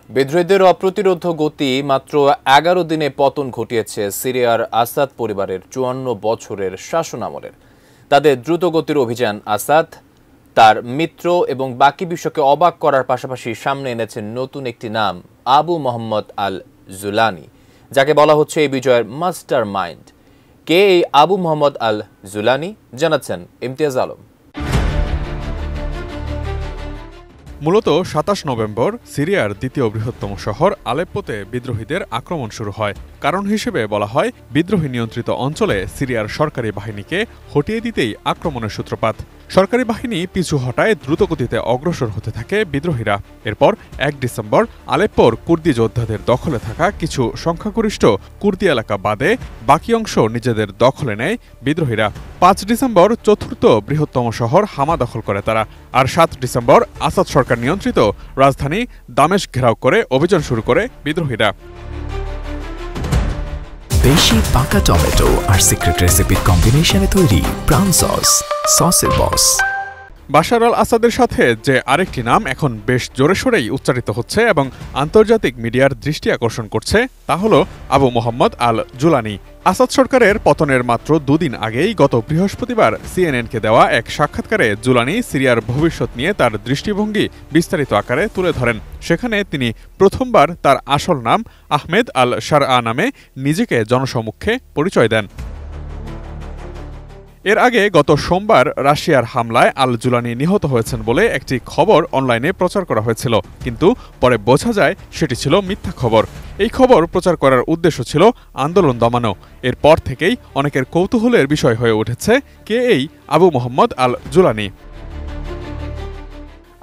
বিদ্রোহীদের অপ্রতিরোধ গতি মাত্র 11 দিনে পতন ঘটিয়েছে সিরিয়ার আসাদ পরিবারের 54 বছরের শাসনামলের। তাদের দ্রুতগতির অভিযান আসাদ তার মিত্র এবং বাকি বিশ্বকে অবাক করার পাশাপাশি সামনে এনেছেন নতুন একটি নাম, আবু মোহাম্মদ আল জুলানি, যাকে বলা হচ্ছে এই বিজয়ের মাস্টার মাইন্ড। কে এই আবু মোহাম্মদ আল জুলানি, জানাচ্ছেন ইমতিয়াজ আলম। মূলত ২৭ নভেম্বর সিরিয়ার দ্বিতীয় বৃহত্তম শহর আলেপ্পোতে বিদ্রোহীদের আক্রমণ শুরু হয়। কারণ হিসেবে বলা হয়, বিদ্রোহী নিয়ন্ত্রিত অঞ্চলে সিরিয়ার সরকারি বাহিনীকে হটিয়ে দিতেই আক্রমণের সূত্রপাত। সরকারি বাহিনী পিছু হটায় দ্রুতগতিতে অগ্রসর হতে থাকে বিদ্রোহীরা। এরপর ১ ডিসেম্বর আলেপ্পোর কুর্দি যোদ্ধাদের দখলে থাকা কিছু সংখ্যাগরিষ্ঠ কুর্দি এলাকা বাদে বাকি অংশ নিজেদের দখলে নেয় বিদ্রোহীরা। ৫ ডিসেম্বর চতুর্থ বৃহত্তম শহর হামা দখল করে তারা। আর ৭ ডিসেম্বর আসাদ সরকার নিয়ন্ত্রিত রাজধানী দামেস্ক ঘেরাও করে অভিযান শুরু করে বিদ্রোহীরা। দেশি পাকা টমেটো আর সিক্রেট রেসিপির কম্বিনেশনে তৈরি প্রাণ সস, সসের বস। বাশার আল আসাদের সাথে যে আরেকটি নাম এখন বেশ জোরে সোরেই উচ্চারিত হচ্ছে এবং আন্তর্জাতিক মিডিয়ার দৃষ্টি আকর্ষণ করছে, তা হল আবু মোহাম্মদ আল জুলানি। আসাদ সরকারের পতনের মাত্র দুদিন আগেই গত বৃহস্পতিবার সিএনএনকে দেওয়া এক সাক্ষাৎকারে জুলানি সিরিয়ার ভবিষ্যৎ নিয়ে তার দৃষ্টিভঙ্গি বিস্তারিত আকারে তুলে ধরেন। সেখানে তিনি প্রথমবার তার আসল নাম আহমেদ আল শারআ নামে নিজেকে জনসমক্ষে পরিচয় দেন। এর আগে গত সোমবার রাশিয়ার হামলায় আল জুলানি নিহত হয়েছেন বলে একটি খবর অনলাইনে প্রচার করা হয়েছিল, কিন্তু পরে বোঝা যায় সেটি ছিল মিথ্যা খবর। এই খবর প্রচার করার উদ্দেশ্য ছিল আন্দোলন দমানো। এরপর থেকেই অনেকের কৌতূহলের বিষয় হয়ে উঠেছে কে এই আবু মোহাম্মদ আল জুলানি।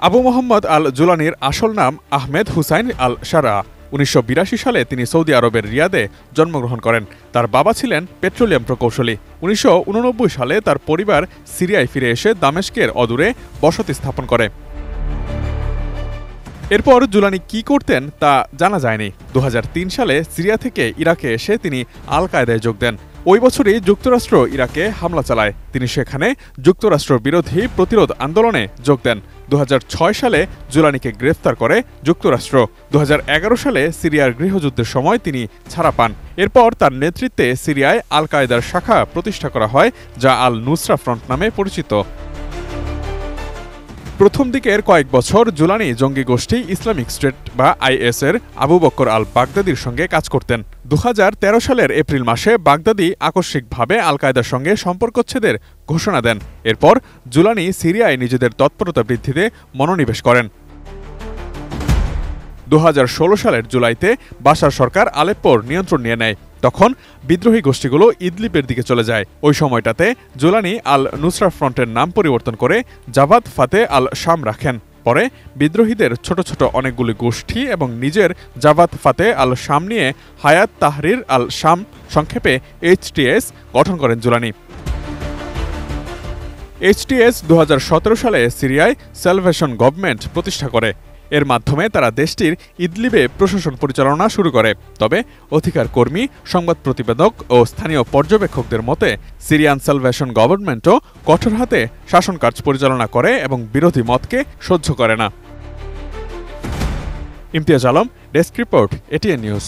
আবু মোহাম্মদ আল জুলানির আসল নাম আহমেদ হুসাইন আল শারআ। ১৯৮২ সালে তিনি সৌদি আরবের রিয়াদে জন্মগ্রহণ করেন। তার বাবা ছিলেন পেট্রোলিয়াম প্রকৌশলী। ১৯৮৯ সালে তার পরিবার সিরিয়ায় ফিরে এসে দামেস্কের অদূরে বসতি স্থাপন করে। এরপর জুলানি কি করতেন তা জানা যায়নি। ২০০৩ সালে সিরিয়া থেকে ইরাকে এসে তিনি আল কায়দায় যোগ দেন। ওই বছরই যুক্তরাষ্ট্র ইরাকে হামলা চালায়। তিনি সেখানে যুক্তরাষ্ট্র বিরোধী প্রতিরোধ আন্দোলনে যোগ দেন। ২০০৬ সালে জুলানিকে গ্রেফতার করে যুক্তরাষ্ট্র। ২০১১ সালে সিরিয়ার গৃহযুদ্ধের সময় তিনি ছাড়া পান। এরপর তার নেতৃত্বে সিরিয়ায় আল কায়দার শাখা প্রতিষ্ঠা করা হয়, যা আল নুসরা ফ্রন্ট নামে পরিচিত। প্রথম দিকের কয়েক বছর জুলানি জঙ্গি গোষ্ঠী ইসলামিক স্টেট বা আইএস এর আবু বকর আল বাগদাদির সঙ্গে কাজ করতেন। ২০১৩ সালের এপ্রিল মাসে বাগদাদি আকস্মিকভাবে আল কায়দার সঙ্গে সম্পর্কচ্ছেদের ঘোষণা দেন। এরপর জুলানি সিরিয়ায় নিজেদের তৎপরতা বৃদ্ধিতে মনোনিবেশ করেন। ২০১৬ সালের জুলাইতে বাশার সরকার আলেপ্পোর নিয়ন্ত্রণ নিয়ে নেয়। তখন বিদ্রোহী গোষ্ঠীগুলো ইদলিবের দিকে চলে যায়। ওই সময়টাতে জুলানি আল নুসরা ফ্রন্টের নাম পরিবর্তন করে জাবাত ফাতে আল শাম রাখেন। পরে বিদ্রোহীদের ছোট ছোট অনেকগুলি গোষ্ঠী এবং নিজের জাবাত ফাতে আল শাম নিয়ে হায়াত তাহরির আল শাম, সংক্ষেপে HTS গঠন করেন জুলানি। HTS ২০১৭ সালে সিরিয়ায় স্যালভেশন গভর্নমেন্ট প্রতিষ্ঠা করে। এর মাধ্যমে তারা দেশটির ইদলিবে প্রশাসন পরিচালনা শুরু করে। তবে অধিকার কর্মী, সংবাদ প্রতিবেদক ও স্থানীয় পর্যবেক্ষকদের মতে সিরিয়ান স্যালভেশন গভর্নমেন্টও কঠোর হাতে শাসন কার্য পরিচালনা করে এবং বিরোধী মতকে সহ্য করে না। Imtiaz Alam, desk report, ATN news.